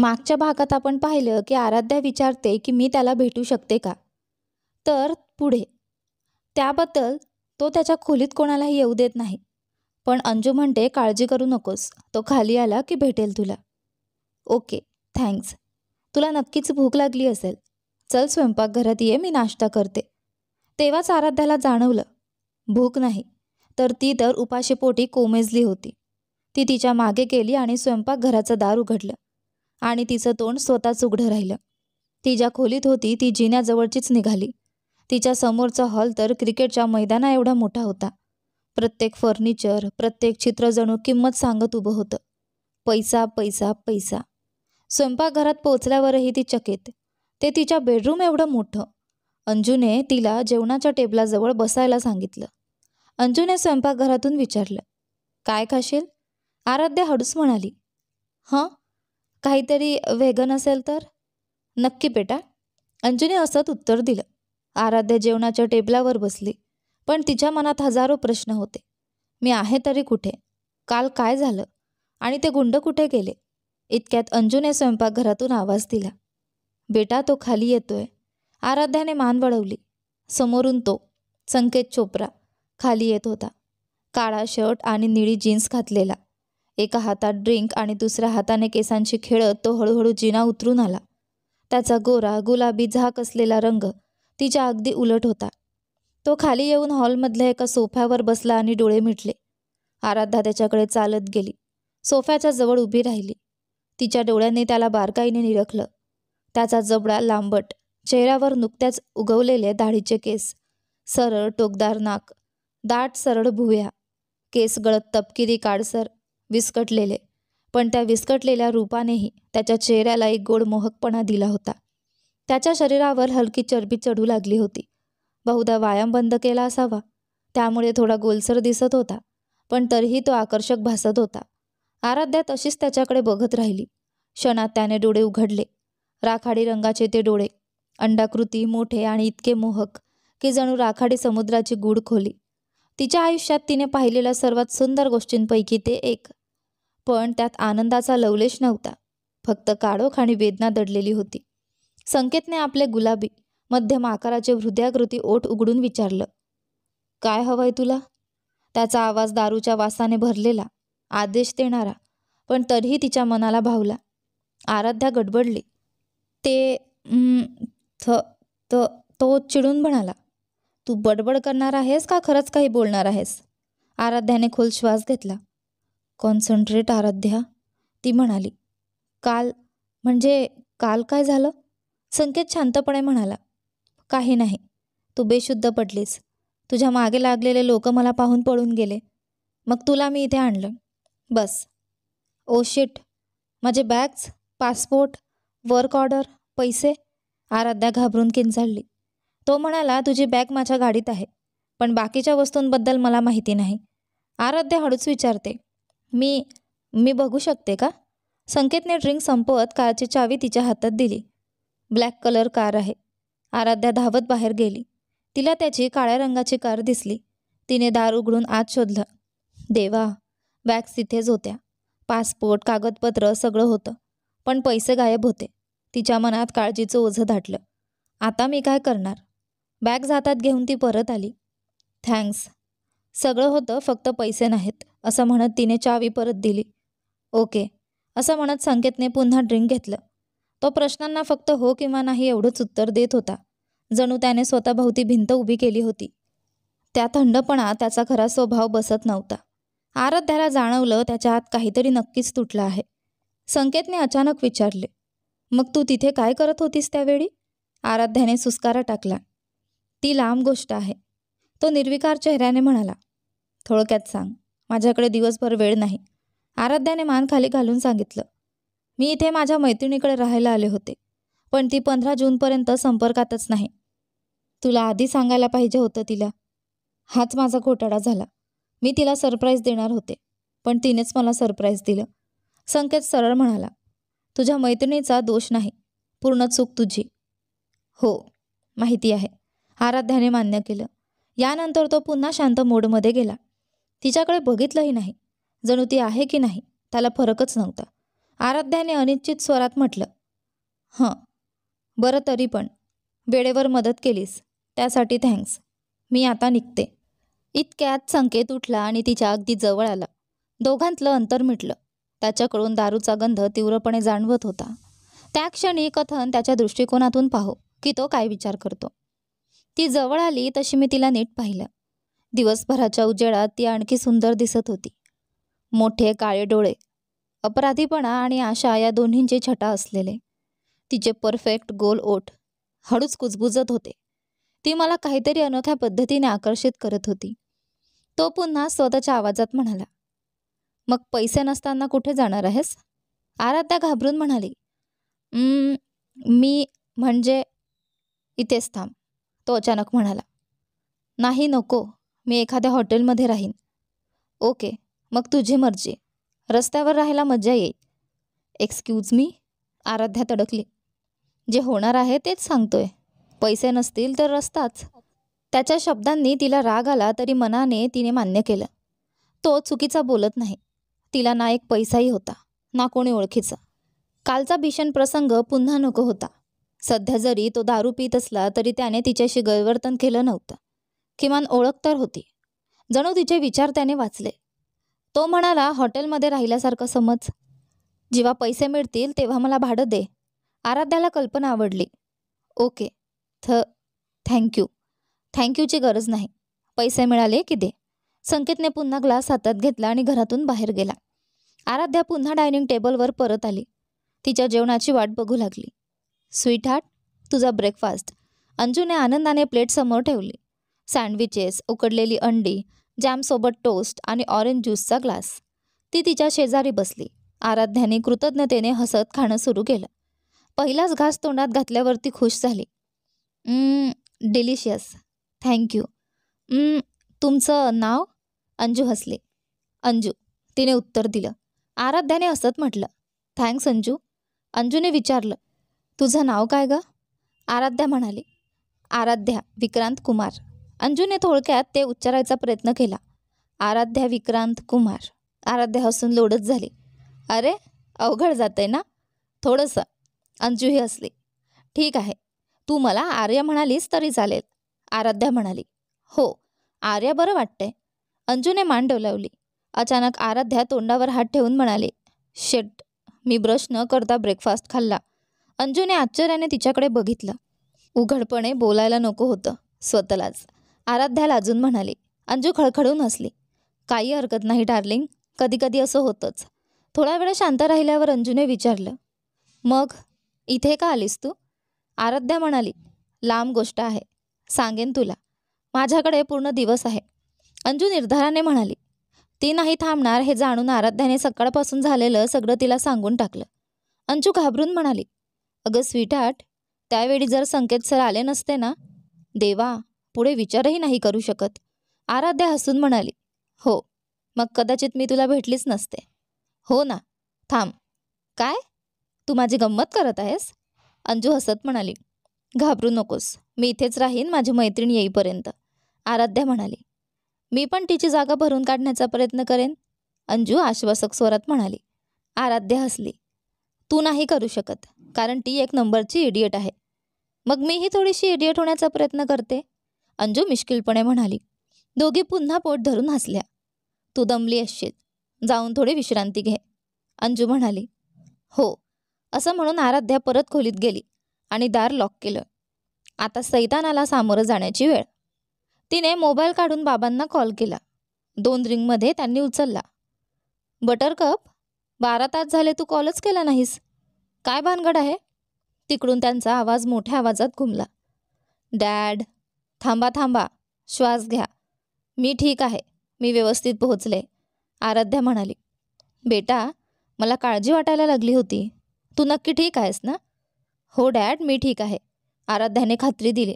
मागच्या भागात आपण पाहिलं की आराध्या विचारते की मी त्याला भेटू शकते का. तर पुढे त्याबद्दल तो त्याच्या खोलीत कोणालाही येऊ देत नाही. पण अंजू म्हणते काळजी करू नकोस, तो खाली आला की भेटेल तुला. Okay, thanks. तुला नक्कीच भूक लागली असेल. चल स्वयंपाकघरात ये, मी नाश्ता करते. तेव्हाच आराध्याला जाणवलं भूक नाही तर ती तर उपाशीपोटी कोमेजली होती. ती तिच्या मागे गेली आणि स्वयंपाकघराचं दार उघडलं आणि तिचं तोंड स्वतःच उघडं राहिलं. ती ज्या खोलीत होती ती जिन्याजवळचीच निघाली. तिच्या समोरचा हॉल तर क्रिकेटच्या मैदाना एवढा मोठा होता. प्रत्येक फर्निचर, प्रत्येक चित्र जणू किंमत सांगत उभं होतं. पैसा पैसा पैसा. स्वयंपाकघरात पोचल्यावरही ती चकित. ते तिच्या बेडरूम एवढं मोठं. अंजूने तिला जेवणाच्या टेबलाजवळ बसायला सांगितलं. अंजूने स्वयंपाकघरातून विचारलं, काय खाशील? आराध्या हळूच म्हणाली, हं, काहीतरी व्हेगन असेल तर. नक्की बेटा, अंजूने असंच उत्तर दिलं. आराध्या जेवणाच्या टेबलावर बसली, पण तिच्या मनात हजारो प्रश्न होते. मी आहे तरी कुठे? काल काय झालं? आणि ते गुंड कुठे गेले? इतक्यात अंजूने स्वयंपाकघरातून आवाज दिला, बेटा तो खाली येतोय. आराध्याने मान वळवली. समोरून तो संकेत चोप्रा खाली येत होता. काळा शर्ट आणि निळी जीन्स घातलेला. एका हातात ड्रिंक आणि दुसऱ्या हाताने केसांशी खेळत तो हळूहळू जिना उतरून आला. त्याचा गोरा गुलाबी झाक असलेला रंग तिच्या अगदी उलट होता. तो खाली येऊन हॉलमधल्या एका सोफ्यावर बसला आणि डोळे मिटले. आराध्या त्याच्याकडे चालत गेली. सोफ्याच्या जवळ उभी राहिली. तिच्या डोळ्यांनी त्याला बारकाईने निरखलं. त्याचा जबडा लांबट, चेहऱ्यावर नुकत्याच उगवलेले दाढीचे केस, सरळ टोकदार नाक, दाट सरळ भुवया, केस गळत तपकिरी काळसर विस्कटलेले. पण त्या विस्कटलेल्या रूपानेही त्याच्या चेहऱ्याला एक गोड मोहकपणा दिला होता. त्याच्या शरीरावर हलकी चरबी चढू लागली होती. बहुधा व्यायाम बंद केला असावा, त्यामुळे थोडा गोलसर दिसत होता, पण तरीही तो आकर्षक भासत होता. आराध्या तशीच त्याच्याकडे बघत राहिली. क्षणात त्याने डोळे उघडले. राखाडी रंगाचे ते डोळे, अंडाकृती, मोठे आणि इतके मोहक की जणू राखाडी समुद्राची गूढ खोली. तिच्या आयुष्यात तिने पाहिलेल्या सर्वात सुंदर गोष्टींपैकी ते एक. पण त्यात आनंदाचा लवलेश नव्हता, फक्त काळोख आणि वेदना दडलेली होती. संकेतने आपले गुलाबी मध्यम आकाराचे हृदयाकृती ओठ उघडून विचारलं, काय हवंय तुला? त्याचा आवाज दारूच्या वासाने भरलेला, आदेश देणारा, पण तरीही तिच्या मनाला भावला. आराध्या गडबडली. ते तो चिडून म्हणाला, तू बडबड करणार आहेस का खरंच काही बोलणार आहेस? आराध्याने खोल श्वास घेतला. कॉन्सन्ट्रेट आराध्या, ती म्हणाली. काल काय झालं? संकेत शांतपणे म्हणाला, काही नाही. तू बेशुद्ध पडलीस. तुझ्या मागे लागलेले लोक मला पाहून पळून गेले. मग तुला मी इथे आणलं. बस. ओ शिट, माझे बॅग्स, पासपोर्ट, वर्क ऑर्डर, पैसे. आराध्या घाबरून किंचाळली. तो म्हणाला, तुझी बॅग माझ्या गाडीत आहे, पण बाकीच्या वस्तूंबद्दल मला माहिती नाही. आराध्या हळूच विचारते, मी बघू शकते का? संकेतने ड्रिंक संपवत कारची चावी तिच्या हातात दिली. ब्लॅक कलर कार आहे. आराध्या धावत बाहेर गेली. तिला त्याची काळ्या रंगाची कार दिसली. तिने दार उघडून आत शोधलं. देवा, बॅग्स तिथेच होत्या. पासपोर्ट, कागदपत्र सगळं होतं, पण पैसे गायब होते. तिच्या मनात काळजीचं ओझं दाटलं. आता मी काय करणार? बॅग्स हातात घेऊन ती परत आली. थँक्स. सगळं होतं, फक्त पैसे नाहीत, असं म्हणत तिने चावी परत दिली. ओके, असं म्हणत संकेतने पुन्हा ड्रिंक घेतलं. तो प्रश्नांना फक्त हो किंवा नाही एवढंच उत्तर देत होता. जणू त्याने स्वतःभोवती भिंत उभी केली होती. त्या थंडपणा त्याचा खरा स्वभाव बसत नव्हता. आराध्याला जाणवलं त्याच्या आत काहीतरी नक्कीच तुटलं आहे. संकेतने अचानक विचारले, मग तू तिथे काय करत होतीस त्यावेळी? आराध्याने सुस्कारा टाकला. ती लांब गोष्ट आहे, तो निर्विकार चेहऱ्याने म्हणाला. थोडक्यात सांग, माझ्याकडे दिवसभर वेळ नाही. आराध्याने मान खाली घालून सांगितलं. मी इथे माझ्या मैत्रिणीकडे राहायला आले होते, पण ती 15 जूनपर्यंत संपर्कातच नाही. तुला आधी सांगायला पाहिजे होतं तिला. हाच माझा घोटाळा झाला. मी तिला सरप्राईज देणार होते, पण तिनेच मला सरप्राईज दिलं. संकेत सरळ म्हणाला. तुझ्या मैत्रिणीचा दोष नाही, पूर्ण चूक तुझी. हो, माहिती आहे. आराध्याने मान्य केलं. यानंतर तो पुन्हा शांत मोडमध्ये गेला. तिच्याकडे बघितलंही नाही. जणू ती आहे की नाही त्याला फरकच नव्हता. आराध्याने अनिश्चित स्वरात म्हटलं. हं, बरं तरी पण वेळेवर मदत केलीस त्यासाठी थँक्स. मी आता निघते. इतक्यात संकेत उठला आणि तिच्या अगदी जवळ आला. दोघांतलं अंतर मिटलं. त्याच्याकडून दारूचा गंध तीव्रपणे जाणवत होता. त्या क्षणी कथन त्याच्या दृष्टिकोनातून पाहो की तो काय विचार करतो. ती जवळ आली तशी मी तिला नीट पाहिलं. दिवसभराच्या उजेडात ती आणखी सुंदर दिसत होती. मोठे काळे डोळे, अपराधीपणा आणि आशा या दोन्हींचे छटा असलेले. तिचे परफेक्ट गोल ओठ हळूच कुजबुजत होते. ती मला काहीतरी अनोख्या पद्धतीने आकर्षित करत होती. तो पुन्हा स्वतःच्या आवाजात म्हणाला, मग पैसे नसताना कुठे जाणार आहेस? आराध्या घाबरून म्हणाली, मी म्हणजे इथेच थांब. तो अचानक म्हणाला, नाही नको, मी एखाद्या हॉटेलमध्ये राहीन. ओके, मग तुझी मर्जी. रस्त्यावर राहायला मजा येईल. Excuse me? आराध्या तडकली. जे होणार आहे तेच सांगतोय. पैसे नसतील तर रस्ताच. त्याच्या शब्दांनी तिला राग आला तरी मनाने तिने मान्य केलं. तो चुकीचा बोलत नाही. तिला ना एक पैसाही होता ना कोणी ओळखीचा. कालचा भीषण प्रसंग पुन्हा नको होता. सध्या जरी तो दारू पित असला तरी त्याने तिच्याशी गैरवर्तन केलं नव्हतं. किमान ओळख तर होती. जणू तिचे विचार त्याने वाचले. तो म्हणाला, हॉटेलमध्ये राहिल्यासारखं समज. जेव्हा पैसे मिळतील तेव्हा मला भाडं दे. आराध्याला कल्पना आवडली. Okay, thank you. थँक्यूची गरज नाही. पैसे मिळाले की दे. संकेतने पुन्हा ग्लास हातात घेतला आणि घरातून बाहेर गेला. आराध्या पुन्हा डायनिंग टेबलवर परत आली. तिच्या जेवणाची वाट बघू लागली. स्वीटहार्ट, तुझा ब्रेकफास्ट. अंजूने आनंदाने प्लेट समोर ठेवली. सँडविचेस, उकडलेली अंडी, जॅमसोबत टोस्ट आणि ऑरेंज ज्यूसचा ग्लास. ती तिच्या शेजारी बसली. आराध्याने कृतज्ञतेने हसत खाणं सुरू केलं. पहिलाच घास तोंडात घातल्यावर ती खुश झाली. डिलिशियस. थँक्यू. तुमचं नाव? अंजू हसली. अंजू, तिने उत्तर दिलं. आराध्याने हसत म्हटलं, थँक्स अंजू. अंजूने विचारलं, तुझं नाव काय गं? आराध्या म्हणाली, आराध्या विक्रांत कुमार. अंजूने थोडक्यात ते उच्चारायचा प्रयत्न केला. आराध्या विक्रांत कुमार. आराध्या हसून लोडत झाली. अरे, अवघड जातंय ना? थोडंसं. अंजूही हसली. ठीक आहे, तू मला आर्या म्हणालीस तरी चालेल. आराध्या म्हणाली. हो, आर्या बरं वाटतंय. अंजूने मान डोलावली. अचानक आराध्या तोंडावर हात ठेवून म्हणाली, शेट, मी ब्रश न करता ब्रेकफास्ट खाल्ला. अंजूने आश्चर्याने तिच्याकडे बघितलं. उघडपणे बोलायला नको होतं स्वतःलाच. आराध्या लाजून म्हणाली. अंजू खळखळून हसली. काही हरकत नाही डार्लिंग, कधी कधी असं होतंच. थोडा वेळ शांत राहिल्यावर अंजूने विचारलं, मग इथे का आलीस तू? आराध्या म्हणाली, लांब गोष्ट आहे, सांगेन तुला. माझ्याकडे पूर्ण दिवस आहे. अंजू निर्धाराने म्हणाली. ती नाही थांबणार हे जाणून आराध्याने सकाळपासून झालेलं सगळं तिला सांगून टाकलं. अंजू घाबरून म्हणाली, अगं स्वीटहार्ट, त्यावेळी जर संकेत सर आले नसते ना? देवा, पुढे विचारही नाही करू शकत. आराध्या हसून म्हणाली, हो, मग कदाचित मी तुला भेटलीच नसते. हो ना. थांब. काय? तू माझी गंमत करत आहेस? अंजू हसत म्हणाली, घाबरू नकोस, मी इथेच राहीन माझी मैत्रीण येईपर्यंत. आराध्या म्हणाली, मी पण तिची जागा भरून काढण्याचा प्रयत्न करेन. अंजू आश्वासक स्वरात म्हणाली. आराध्या हसली. तू नाही करू शकत, कारण ती एक नंबरची इडियट आहे. मग मीही थोडीशी इडियट होण्याचा प्रयत्न करते. अंजू मिश्किलपणे म्हणाली. दोघी पुन्हा पोट धरून हसल्या. तू दमली असशील, जाऊन थोडी विश्रांती घे. अंजू म्हणाली. हो. असं म्हणून आराध्या परत खोलीत गेली आणि दार लॉक केलं. आता सैतानाला सामोरं जाण्याची वेळ. तिने मोबाईल काढून बाबांना कॉल केला. 2 रिंगमध्ये त्यांनी उचलला. बटरकप, 12 तास झाले तू कॉलच केला नाहीस. काय भानगड आहे? तिकडून त्यांचा आवाज मोठ्या आवाजात घुमला. डॅड, थांबा थांबा, श्वास घ्या. मी ठीक आहे, मी व्यवस्थित पोहोचले. आराध्या म्हणाली. बेटा, मला काळजी वाटायला लागली होती. तू नक्की ठीक आहेस ना? हो डॅड, मी ठीक आहे. आराध्याने खात्री दिली.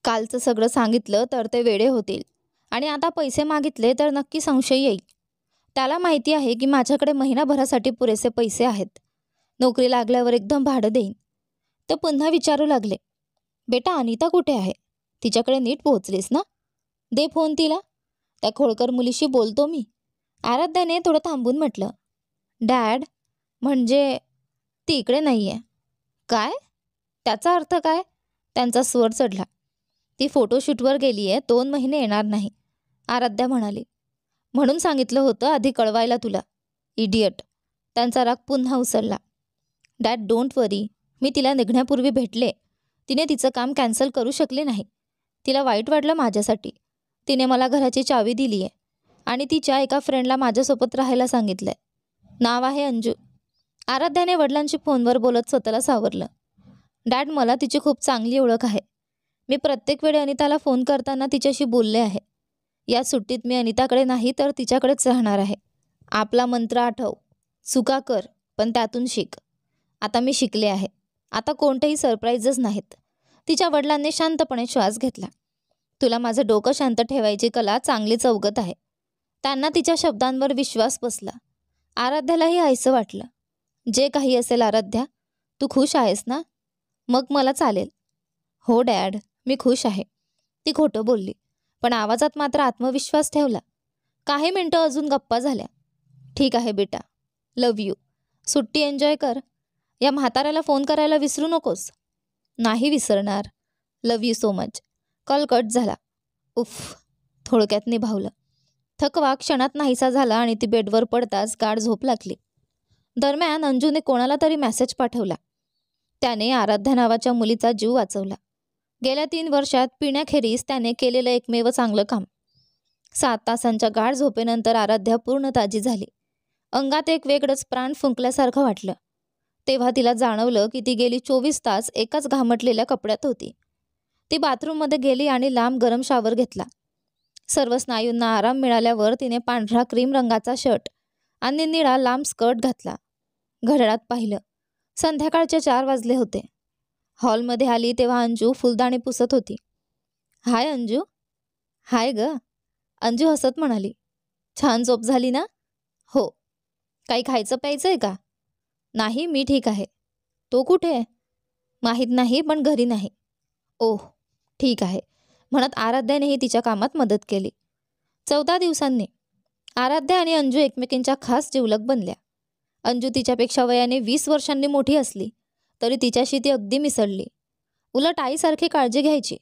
कालचं सगळं सांगितलं तर ते वेडे होतील आणि आता पैसे मागितले तर नक्की संशय येईल. त्याला माहिती आहे की माझ्याकडे महिनाभरासाठी पुरेसे पैसे आहेत. नोकरी लागल्यावर एकदम भाडं देईन. ते पुन्हा विचारू लागले, बेटा अनिता कुठे आहे? तिच्याकडे नीट पोहोचलीस ना? दे फोन तिला. त्या खोडकर मुलीशी बोलतो मी. आराध्याने थोडं थांबून म्हटलं, डॅड, म्हणजे ती इकडे नाही आहे. काय? त्याचा अर्थ काय? त्यांचा स्वर चढला. ती फोटोशूटवर गेली आहे, 2 महिने येणार नाही, आराध्या म्हणाली. म्हणून सांगितलं होतं आधी कळवायला तुला, इडियट. त्यांचा राग पुन्हा उसळला. डॅड डोंट वरी, मी तिला निघण्यापूर्वी भेटले. तिने तिचं काम कॅन्सल करू शकले नाही. तिला वाईट वाटलं माझ्यासाठी. तिने मला घराची चावी दिली आहे आणि तिच्या एका फ्रेंडला माझ्यासोबत राहायला सांगितलंय. नाव आहे अंजू. आराध्याने वडिलांशी फोनवर बोलत स्वतःला सावरलं. डॅड, मला तिची खूप चांगली ओळख आहे. मी प्रत्येक वेळी अनिताला फोन करताना तिच्याशी बोलले आहे. या सुट्टीत मी अनिताकडे नाही तर तिच्याकडेच राहणार आहे. आपला मंत्र आठव, चुका कर पण त्यातून शिक. आता मी शिकले आहे. आता कोणतेही सरप्राईजच नाहीत. तिच्या वडिलांनी शांतपणे श्वास घेतला. तुला माझं डोकं शांत ठेवायची कला चांगलीच अवगत आहे. त्यांना तिच्या शब्दांवर विश्वास बसला. आराध्यालाही हायसं वाटलं. जे काही असेल आराध्या, तू खुश आहेस ना? मग मला चालेल. हो डॅड, मी खुश आहे, ती खोटं बोलली, पण आवाजात मात्र आत्मविश्वास ठेवला. काही मिनटं अजून गप्पा झाल्या. ठीक आहे बेटा, लव यू. सुट्टी एन्जॉय कर. या म्हाताऱ्याला फोन करायला विसरू नकोस. नाही विसरणार. Love you so much. Call cut झाला. उफ, थोडक्यात निभावलं. थकवा क्षणात नाहीसा झाला आणि ती बेडवर पडताच गाढ झोप लागली. दरम्यान अंजूने कोणाला तरी मेसेज पाठवला. त्याने आराध्या नावाच्या मुलीचा जीव वाचवला. गेल्या 3 वर्षात पिण्याखेरीज त्याने केलेलं एकमेव चांगलं काम. 7 तासांच्या गाढ झोपेनंतर आराध्या पूर्ण ताजी झाली. अंगात एक वेगळंच प्राण फुंकल्यासारखं वाटलं. तेव्हा तिला जाणवलं की ती गेली 24 तास एकाच घामटलेल्या कपड्यात होती. ती बाथरूममध्ये गेली आणि लांब गरम शावर घेतला. सर्व स्नायूंना आराम मिळाल्यावर तिने पांढरा क्रीम रंगाचा शर्ट आणि निळा लांब स्कर्ट घातला. घड्याळात पाहिलं. संध्याकाळचे 4 वाजले होते. हॉलमध्ये आली तेव्हा अंजू फुलदाणी पुसत होती. हाय अंजू. हाय ग. अंजू हसत म्हणाली. छान झोप झाली ना? हो. काही खायचं प्यायचं आहे का? नाही, मी ठीक आहे. तो कुठे आहे? माहीत नाही, पण घरी नाही. ओह, ठीक आहे म्हणत आराध्यानेही तिच्या कामात मदत केली. 14 दिवसांनी आराध्या आणि अंजू एकमेकींच्या खास जिवलग बनल्या. अंजू तिच्यापेक्षा वयाने 20 वर्षांनी मोठी असली तरी तिच्याशी ती अगदी मिसळली. उलट आईसारखी काळजी घ्यायची.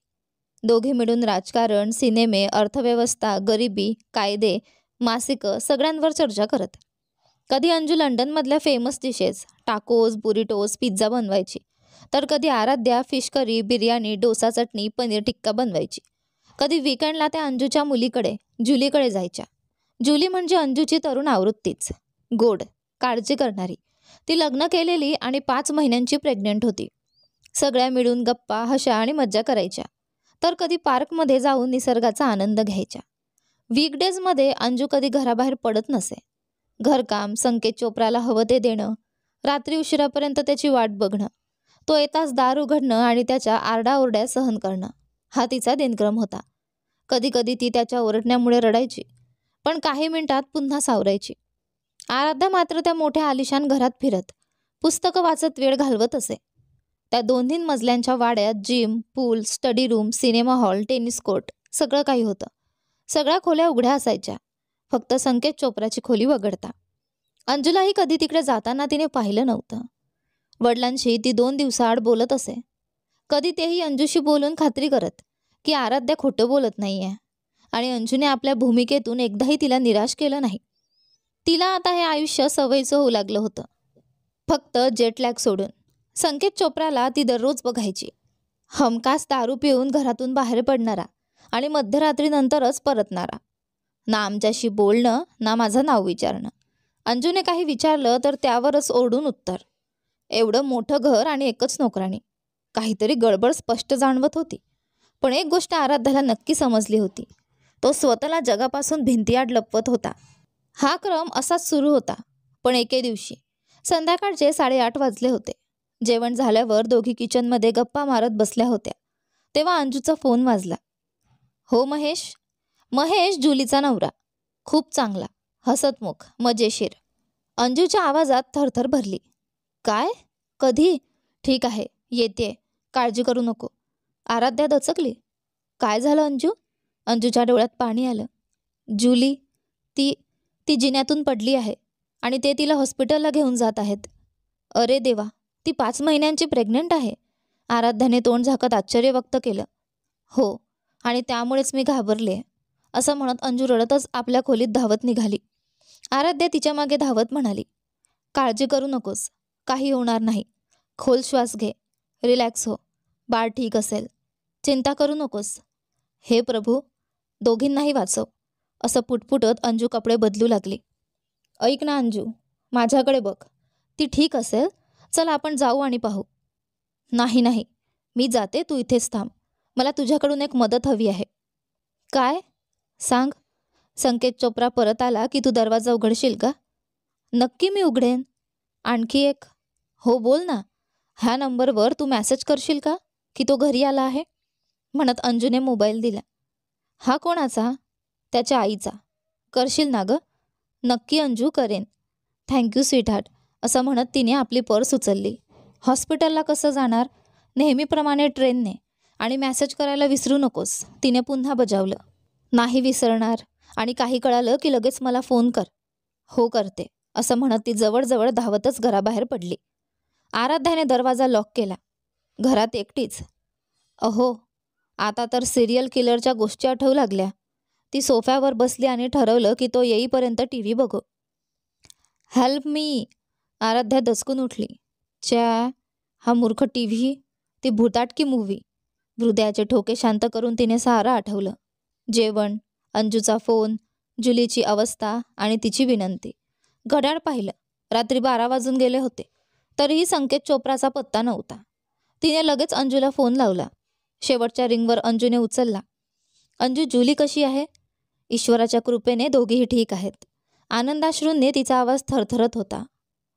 दोघे मिळून राजकारण, सिनेमे, अर्थव्यवस्था, गरिबी, कायदे, मासिकं सगळ्यांवर चर्चा करत. कधी अंजू लंडनमधल्या famous dishes tacos, burritos, pizza बनवायची, तर कधी आराध्या फिश करी, बिर्याणी, डोसा, चटणी, पनीर टिक्का बनवायची. कधी वीकेंडला त्या अंजूच्या मुलीकडे, जुलीकडे जायच्या. जुली म्हणजे अंजूची तरुण आवृत्तीच. गोड, काळजी करणारी. ती लग्न केलेली आणि 5 महिन्यांची प्रेग्नंट होती. सगळ्या मिळून गप्पा, हशा आणि मज्जा करायच्या. तर कधी पार्कमध्ये जाऊन निसर्गाचा आनंद घ्यायच्या. वीकडेजमध्ये अंजू कधी घराबाहेर पडत नसे. घरकाम, संकेत चोप्राला हवं ते देणं, रात्री उशिरापर्यंत त्याची वाट बघणं, तो येताच दार उघडणं आणि त्याच्या आरडाओरड्या सहन करणं, हा तिचा दिनक्रम होता. कधी कधी ती त्याच्या ओरडण्यामुळे रडायची, पण काही मिनिटात पुन्हा सावरायची. आराध्या मात्र त्या मोठ्या आलिशान घरात फिरत पुस्तकं वाचत वेळ घालवत असे. त्या 2-3 मजल्यांच्या वाड्यात gym, pool, study room, cinema hall, tennis court सगळं काही होतं. सगळ्या खोल्या उघड्या असायच्या, फक्त संकेत चोप्राची खोली वगळता. अंजूलाही कधी तिकडे जाताना तिने पाहिलं नव्हतं. वडिलांशी ती 2 दिवसाआड बोलत असे. कधी तेही अंजूशी बोलून खात्री करत की आराध्या खोटं बोलत नाहीये आणि अंजूने आपल्या भूमिकेतून एकदाही तिला निराश केलं नाही. तिला आता हे आयुष्य सवयीचं होऊ लागलं होतं, फक्त जेटलॅग सोडून. संकेत चोप्राला ती दररोज बघायची. हमखास दारू पिऊन घरातून बाहेर पडणारा आणि मध्यरात्रीनंतरच परतणारा. ना आमच्याशी बोलणं, ना माझं नाव विचारणं. अंजूने काही विचारलं तर त्यावरच ओरडून उत्तर. एवढं मोठं घर आणि एकच नोकराणी. काहीतरी गडबड स्पष्ट जाणवत होती. पण एक गोष्ट आराध्याला नक्की समजली होती. तो स्वतःला जगापासून भिंतीआड लपवत होता. हा क्रम असाच सुरू होता. पण एके दिवशी संध्याकाळचे 8:30 वाजले होते. जेवण झाल्यावर दोघी किचनमध्ये गप्पा मारत बसल्या होत्या. तेव्हा अंजूचा फोन वाजला. हो महेश. महेश जुलीचा नवरा. खूप चांगला, हसतमुख, मजेशीर. अंजूच्या आवाजात थरथर भरली. काय? कधी? ठीक आहे, येते, काळजी करू नको. आराध्या दचकली. काय झालं अंजू? अंजूच्या डोळ्यात पाणी आलं. जुली, ती ती जिन्यातून पडली आहे. आणि ते तिला हॉस्पिटलला घेऊन जात आहेत. अरे देवा, ती 5 महिन्यांची प्रेग्नंट आहे. आराध्याने तोंड झाकत आश्चर्य व्यक्त केलं. हो, आणि त्यामुळेच मी घाबरले, असं म्हणत अंजू रडतच आपल्या खोलीत धावत निघाली. आराध्या तिच्या मागे धावत म्हणाली, काळजी करू नकोस, काही होणार नाही. खोल श्वास घे, रिलॅक्स हो, बाळ ठीक असेल, चिंता करू नकोस. हे प्रभू, दोघींनाही वाचव, असं पुटपुटत अंजू कपडे बदलू लागली. ऐक ना अंजू, माझ्याकडे बघ, ती ठीक असेल, चल आपण जाऊ आणि पाहू. नाही नाही, मी जाते, तू इथेच थांब, मला तुझ्याकडून एक मदत हवी आहे. काय? सांग. संकेत चोप्रा परत आला की तू दरवाजा उघडशील का? नक्की मी उघडेन. आणखी एक? हो बोल ना. ह्या नंबरवर तू मेसेज करशील का की तो घरी आला आहे? म्हणत अंजूने मोबाईल दिला. हा कोणाचा? त्याच्या आईचा. करशील ना गं? नक्की अंजू, करेन. थँक्यू स्वीटहार्ट, असं म्हणत तिने आपली पर्स उचलली. हॉस्पिटलला कसं जाणार? नेहमीप्रमाणे ट्रेनने. आणि मेसेज करायला विसरू नकोस, तिने पुन्हा बजावलं. नाही विसरणार, आणि काही कळालं की लगेच मला फोन कर. हो करते, असं म्हणत ती जवळजवळ धावतच घराबाहेर पडली. आराध्याने दरवाजा लॉक केला. घरात एकटीच. अहो, आता तर सिरियल किलरच्या गोष्टी आठवू लागल्या. ती सोफ्यावर बसली आणि ठरवलं की तो येईपर्यंत टी व्ही बघू. Help me. आराध्या दचकून उठली. च्या, हा मूर्ख टी व्ही, ती भुताटकी मूव्ही. हृदयाचे ठोके शांत करून तिने सारं आठवलं. जेवण, अंजूचा फोन, जुलीची अवस्था आणि तिची विनंती. घड्याळ पाहिलं, रात्री 12 वाजून गेले होते. तरीही संकेत चोप्राचा पत्ता नव्हता. तिने लगेच अंजूला फोन लावला. शेवटच्या रिंगवर अंजूने उचलला. अंजू, जुली कशी आहे? ईश्वराच्या कृपेने दोघीही ठीक आहेत. आनंदाश्रूंनी तिचा आवाज थरथरत होता.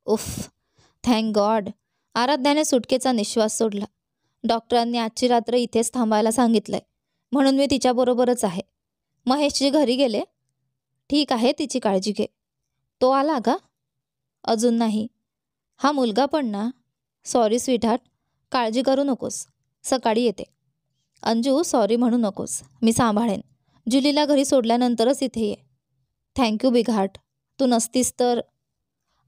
उफ, थँक गॉड. आराध्याने सुटकेचा निश्वास सोडला. डॉक्टरांनी आजची रात्र इथेच थांबायला सांगितलंय, म्हणून मी तिच्याबरोबरच आहे. महेशजी घरी गेले? ठीक आहे, तिची काळजी घे. तो आला का? अजून नाही. हा मुलगा पण ना? सॉरी स्वीटहार्ट, काळजी करू नकोस, सकाळी येते. अंजू, सॉरी म्हणू नकोस, मी सांभाळेन. जुलीला घरी सोडल्यानंतरच इथे ये. थँक्यू बिग हार्ट, तू नसतीस तर.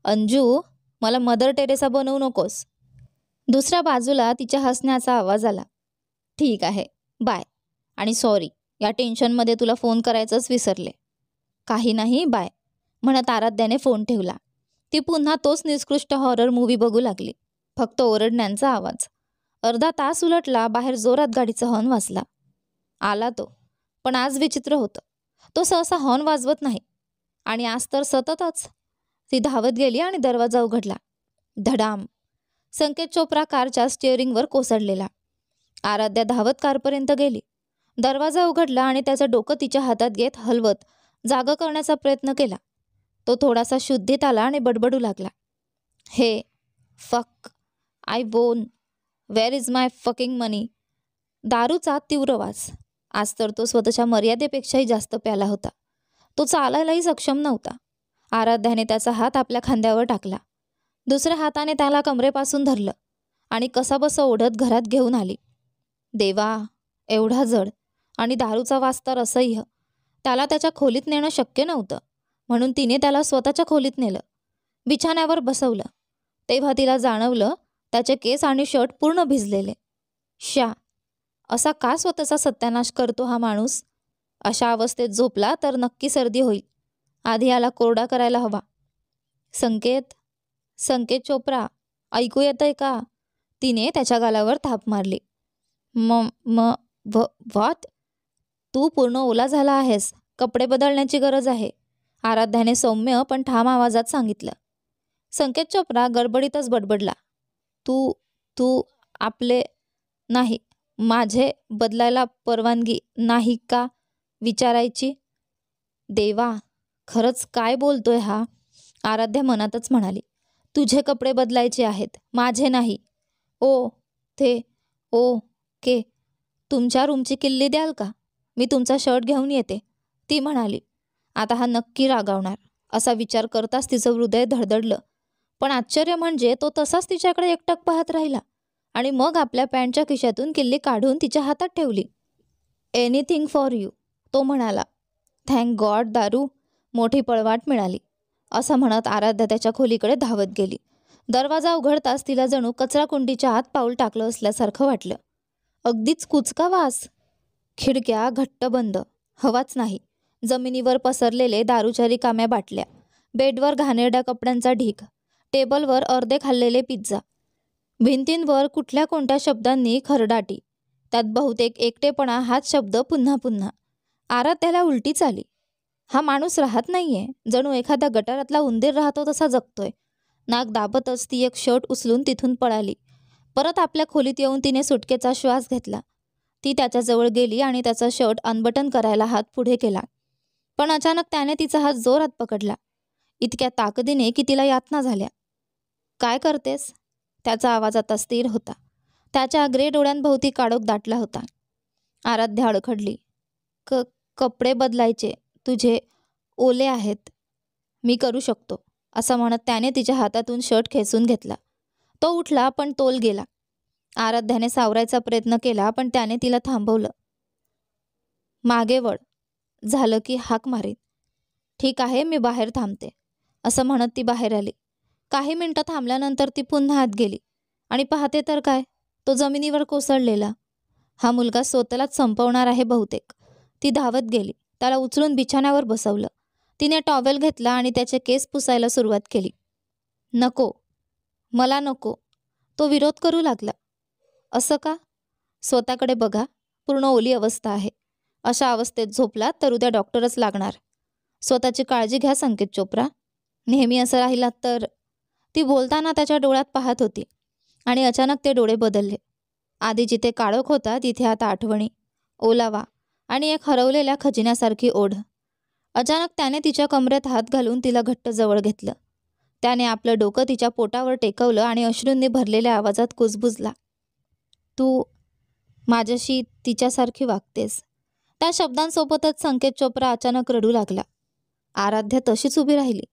अंजू, मला मदर टेरेसा बनवू नकोस. दुसऱ्या बाजूला तिच्या हसण्याचा आवाज आला. ठीक आहे, बाय. आणि सॉरी, या टेन्शनमध्ये तुला फोन करायचंच विसरले. काही नाही, बाय, म्हणत आराध्याने फोन ठेवला. ती पुन्हा तोच निकृष्ट हॉरर मूव्ही बघू लागली. फक्त ओरडण्यांचा आवाज. अर्धा तास उलटला, बाहेर जोरात गाडीचा हॉर्न वाजला. आला तो, पण आज विचित्र होतं. तो सहसा हॉर्न वाजवत नाही, आणि आज तर सततच. ती धावत गेली आणि दरवाजा उघडला. धडाम. संकेत चोप्रा कारच्या स्टिअरिंगवर कोसळलेला. आराध्या धावत कारपर्यंत गेली. दरवाजा उघडला आणि त्याचं डोकं तिच्या हातात घेत हलवत जागा करण्याचा प्रयत्न केला. तो थोडासा शुद्धीत आला आणि बडबडू लागला. हे फक, आय वोन, वेअर इज माय फकिंग मनी. दारूचा तीव्र वास. आज तर तो स्वतःच्या मर्यादेपेक्षाही जास्त प्याला होता. तो चालायलाही सक्षम नव्हता. आराध्याने त्याचा हात आपल्या खांद्यावर टाकला. दुसऱ्या हाताने त्याला कमरेपासून धरलं आणि कसाबसा ओढत घरात घेऊन आली. देवा, एवढा जड, आणि दारूचा वास तर असह्य. त्याला त्याच्या खोलीत नेणं शक्य नव्हतं, म्हणून तिने त्याला स्वतःच्या खोलीत नेलं. बिछाण्यावर बसवलं. तेव्हा तिला जाणवलं त्याचे केस आणि शर्ट पूर्ण भिजलेले. शा, असा का स्वतःचा सत्यानाश करतो हा माणूस? अशा अवस्थेत झोपला तर नक्की सर्दी होईल. आधी याला कोरडा करायला हवा. संकेत, संकेत चोप्रा, ऐकू येतंय का? तिने त्याच्या गालावर थाप मारली. व्हॉट? तू पूर्ण ओला झाला आहेस, कपडे बदलण्याची गरज आहे, आराध्याने सौम्य पण ठाम आवाजात सांगितलं. संकेत चोप्रा गडबडीतच बडबडला. तू तू आपले नाही, माझे बदलायला परवानगी नाही का विचारायची? देवा, खरंच काय बोलतोय हा? आराध्या मनातच म्हणाली. तुझे कपडे बदलायचे आहेत, माझे नाही. ओके, तुमच्या रूमची किल्ली द्याल का? मी तुमचा शर्ट घेऊन येते, ती म्हणाली. आता हा नक्की रागावणार असा विचार करताच तिचं हृदय धडधडलं. पण आश्चर्य म्हणजे तो तसाच तिच्याकडे एकटक पाहत राहिला आणि मग आपल्या पॅन्टच्या खिशातून किल्ली काढून तिच्या हातात ठेवली. एनिथिंग फॉर यू, तो म्हणाला. थँक गॉड दारू, मोठी पळवाट मिळाली. असं म्हणत आराध्या त्याच्या खोलीकडे धावत गेली. दरवाजा उघडताच तिला जणू कचराकुंडीच्या आत पाऊल टाकलं असल्यासारखं वाटलं. अगदीच कुचका वास. खिडक्या घट्ट बंद, हवाच नाही. जमिनीवर पसरलेले दारूच्या रिकाम्या बाटल्या, बेडवर घाणेरड्या कपड्यांचा ढीग, टेबलवर अर्धे खाल्लेले पिझ्झा, भिंतींवर कुठल्या कोणत्या शब्दांनी खरडाटी, त्यात बहुतेक एकटेपणा हाच शब्द पुन्हा पुन्हा. आराध्याला उलटीच आली. हा माणूस राहत नाहीये, जणू एखाद्या गटारातला उंदीर राहतो तसा जगतोय. नाक दाबतच ती एक शर्ट उचलून तिथून पळाली. परत आपल्या खोलीत येऊन तिने सुटकेचा श्वास घेतला. ती त्याच्याजवळ गेली आणि त्याचा शर्ट अनबटन करायला हात पुढे केला. पण अचानक त्याने तिचा हात जोरात पकडला, इतक्या ताकदीने की तिला यातना झाल्या. काय करतेस? त्याचा आवाज आता स्थिर होता. त्याच्या ग्रे डोळ्यांभोवती काळोख दाटला होता. आराध्या अडखडली. कपडे बदलायचे, तुझे ओले आहेत. मी करू शकतो, असं म्हणत त्याने तिच्या हातातून शर्ट खेचून घेतला. तो उठला पण तोल गेला. आराध्याने सावरायचा प्रयत्न केला पण त्याने तिला थांबवलं. मागे वळ, झालं की हाक मारीन. ठीक आहे, मी बाहेर थांबते, असं म्हणत ती बाहेर आली. काही मिनिटं थांबल्यानंतर ती पुन्हा आत गेली आणि पाहते तर काय, तो जमिनीवर कोसळलेला. हा मुलगा स्वतःलाच संपवणार आहे बहुतेक. ती धावत गेली, त्याला उचलून बिछाण्यावर बसवलं. तिने टॉवेल घेतला आणि त्याचे केस पुसायला सुरुवात केली. नको, मला नको, तो विरोध करू लागला. असं का? स्वतःकडे बघा, पूर्ण ओली अवस्था आहे. अशा अवस्थेत झोपलात तर उद्या डॉक्टरच लागणार. स्वतःची काळजी घ्या संकेत चोप्रा. नेहमी असं राहिलात तर. ती बोलताना त्याच्या डोळ्यात पाहत होती आणि अचानक ते डोळे बदलले. आधी जिथे काळोख होता तिथे आता आठवणी, ओलावा आणि एक हरवलेल्या खजिन्यासारखी ओढ. अचानक त्याने तिच्या कमरेत हात घालून तिला घट्ट जवळ घेतलं. त्याने आपलं डोकं तिच्या पोटावर टेकवलं आणि अश्रूंनी भरलेल्या आवाजात कुजबुजला. तू माझ्याशी तिच्यासारखी वागतेस. त्या शब्दांसोबतच संकेत चोप्रा अचानक रडू लागला. आराध्या तशीच उभी राहिली.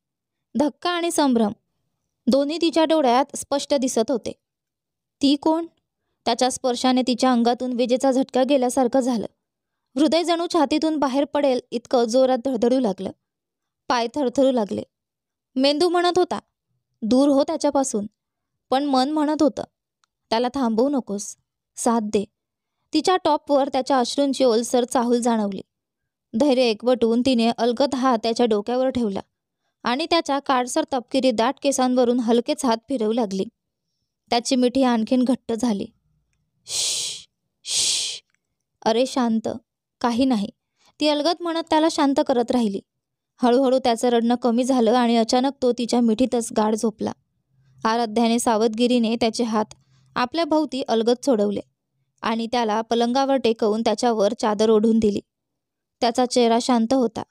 धक्का आणि संभ्रम दोन्ही तिच्या डोळ्यात स्पष्ट दिसत होते. ती कोण? त्याच्या स्पर्शाने तिच्या अंगातून विजेचा झटका गेल्यासारखं झालं. हृदय जणू छातीतून बाहेर पडेल इतकं जोरात धडधडू लागलं. पाय थरथरू लागले. मेंदू म्हणत होता, दूर हो त्याच्यापासून. पण मन म्हणत होतं, त्याला थांबवू नकोस, साथ दे. तिच्या टॉपवर त्याच्या अश्रूंची ओलसर चाहूल जाणवली. धैर्य एकवटून तिने अलगद हात त्याच्या डोक्यावर ठेवला आणि त्याच्या काळसर तपकिरी दाट केसांवरून हलकेच हात फिरवू लागली. त्याची मिठी आणखीन घट्ट झाली. श्श श्श, अरे शांत, काही नाही, ती अलगद म्हणत त्याला शांत करत राहिली. हळूहळू त्याचं रडणं कमी झालं आणि अचानक तो तिच्या मिठीतच गाढ झोपला. आराध्याने सावधगिरीने त्याचे हात आपल्या भोवती अलगद सोडवले आणि त्याला पलंगावर टेकवून त्याच्यावर चादर ओढून दिली. त्याचा चेहरा शांत होता,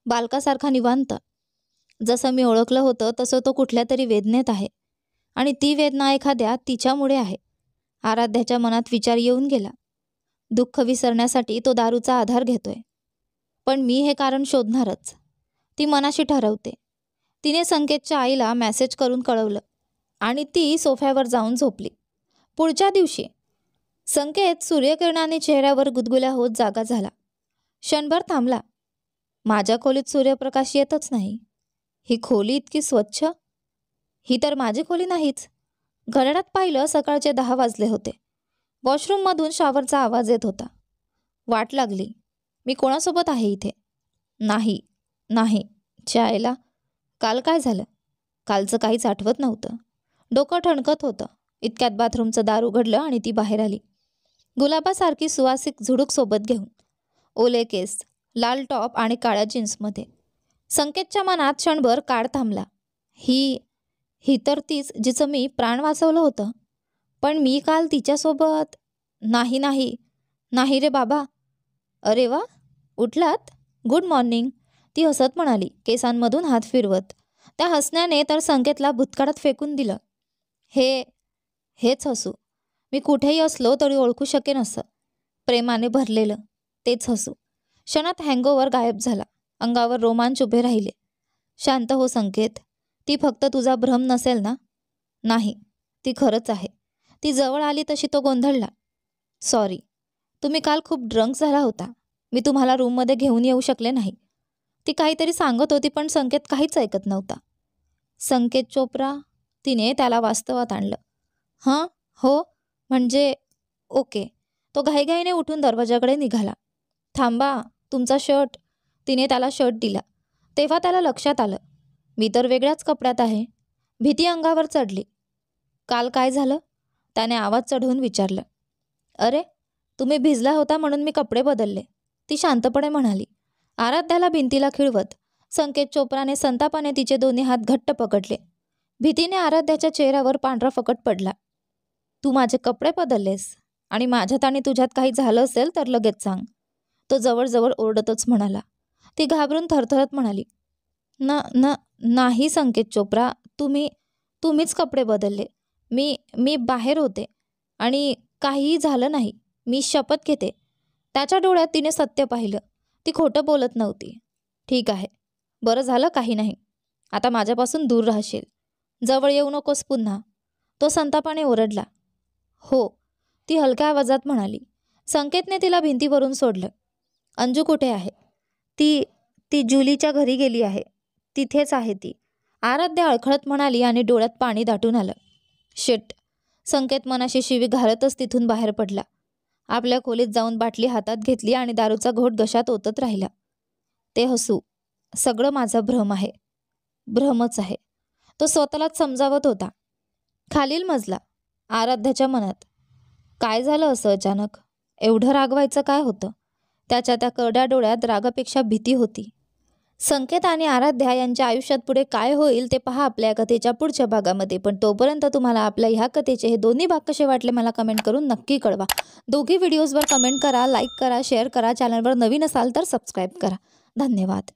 बालकासारखा निवांत. जसं मी ओळखलं होतं तसं तो कुठल्या तरी वेदनेत आहे आणि ती वेदना एखाद्या तिच्यामुळे आहे. आराध्याच्या मनात विचार येऊन गेला. दुःख विसरण्यासाठी तो दारूचा आधार घेतोय. पण मी हे कारण शोधणारच, ती मनाशी ठरवते. तिने संकेतच्या आईला मेसेज करून कळवलं आणि ती सोफ्यावर जाऊन झोपली. पुढच्या दिवशी संकेत सूर्यकिरणाने चेहऱ्यावर गुदगुल्या होत जागा झाला. क्षणभर थांबला. माझ्या खोलीत सूर्यप्रकाश येतच नाही. ही खोली इतकी स्वच्छ? ही तर माझी खोली नाहीच. घड्याळात पाहिलं, सकाळचे 10 वाजले होते. वॉशरूममधून शॉवरचा आवाज येत होता. वाट लागली. मी कोणासोबत आहे इथे? नाही नाही, चायला. काल काय झालं? कालचं काहीच आठवत नव्हतं. डोकं ठणकत होतं. इतक्यात बाथरूमचं दार उघडलं आणि ती बाहेर आली, गुलाबासारखी सुवासिक झुडूक सोबत घेऊन. ओले केस, लाल टॉप आणि काळ्या जीन्समध्ये. संकेतच्या मनात क्षणभर काळ थांबला. ही तर तीच जिचं मी प्राण वाचवलं होतं. पण मी काल तिच्यासोबत. नाही नाही नाही रे बाबा. अरे वा, उठलात? गुड मॉर्निंग, ती हसत म्हणाली, केसांमधून हात फिरवत. त्या हसण्याने तर संकेतला भूतकाळात फेकून दिलं. हेच हसू. मी कुठेही असलो तरी ओळखू शकेन असं. प्रेमाने भरलेलं तेच हसू. क्षणात हँगओव्हर गायब झाला. अंगावर रोमांच उभे राहिले. शांत हो संकेत, ती फक्त तुझा भ्रम नसेल ना? नाही, ती खरंच आहे. ती जवळ आली तशी तो गोंधळला. सॉरी, तुम्ही काल खूप ड्रंक झाला होता. मी तुम्हाला रूममध्ये घेऊन येऊ शकले नाही. ती काहीतरी सांगत होती पण संकेत काहीच ऐकत नव्हता. संकेत चोप्रा, तिने त्याला वास्तवात आणलं. हां हो म्हणजे ओके. तो घाईघाईने उठून दरवाजाकडे निघाला. थांबा, तुमचा शर्ट. तिने त्याला शर्ट दिला. तेव्हा त्याला लक्षात आलं, मी तर वेगळ्याच कपड्यात आहे. भीती अंगावर चढली. काल काय झालं? त्याने आवाज चढवून विचारलं. अरे, तुम्ही भिजला होता म्हणून मी कपडे बदलले, ती शांतपणे म्हणाली. आराध्याला भिंतीला खिळवत संकेत चोप्राने संतापाने तिचे दोन्ही हात घट्ट पकडले. भीतीने आराध्याच्या चेहऱ्यावर पांढरा फकट पडला. तू माझे कपडे बदललेस आणि माझ्यात आणि तुझ्यात काही झालं असेल तर लगेच सांग, तो जवळजवळ ओरडतच म्हणाला. ती घाबरून थरथरत म्हणाली. न न नाही संकेत चोप्रा, तुम्हीच कपडे बदलले. मी बाहेर होते आणि काहीही झालं नाही, मी शपथ घेते. त्याच्या डोळ्यात तिने सत्य पाहिलं. ती खोटं बोलत नव्हती. ठीक आहे, बरं झालं काही नाही. आता माझ्यापासून दूर राहशील, जवळ येऊ नकोस पुन्हा, तो संतापाने ओरडला. हो, ती हलक्या आवाजात म्हणाली. संकेतने तिला भिंतीवरून सोडलं. अंजू कुठे आहे? ती जुलीच्या घरी गेली आहे, तिथेच आहे ती, आराध्या अडखळत म्हणाली आणि डोळ्यात पाणी दाटून आलं. शिट. संकेत मनाशी शिवी घालतच तिथून बाहेर पडला. आपल्या खोलीत जाऊन बाटली हातात घेतली आणि दारूचा घोट घशात ओतत राहिला. ते हसू, सगळं माझा भ्रम आहे, भ्रमच आहे, तो स्वतःलाच समजावत होता. खालील मजला. आराध्याच्या मनात. काय झालं असं अचानक? एवढं रागवायचं काय होतं? त्याच्या त्या करड्या डोळ्यात रागापेक्षा भीती होती. संकेत आणि आराध्या यांच्या आयुष्यात पुढे काय होईल ते पहा आपल्या कथेच्या पुढच्या भागामध्ये. पण तोपर्यंत तुम्हाला आपल्या ह्या कथेचे हे दोन्ही भाग कसे वाटले मला कमेंट करून नक्की कळवा. दोघी व्हिडिओजवर कमेंट करा, लाईक करा, शेअर करा. चॅनलवर नवीन असाल तर सबस्क्राईब करा. धन्यवाद.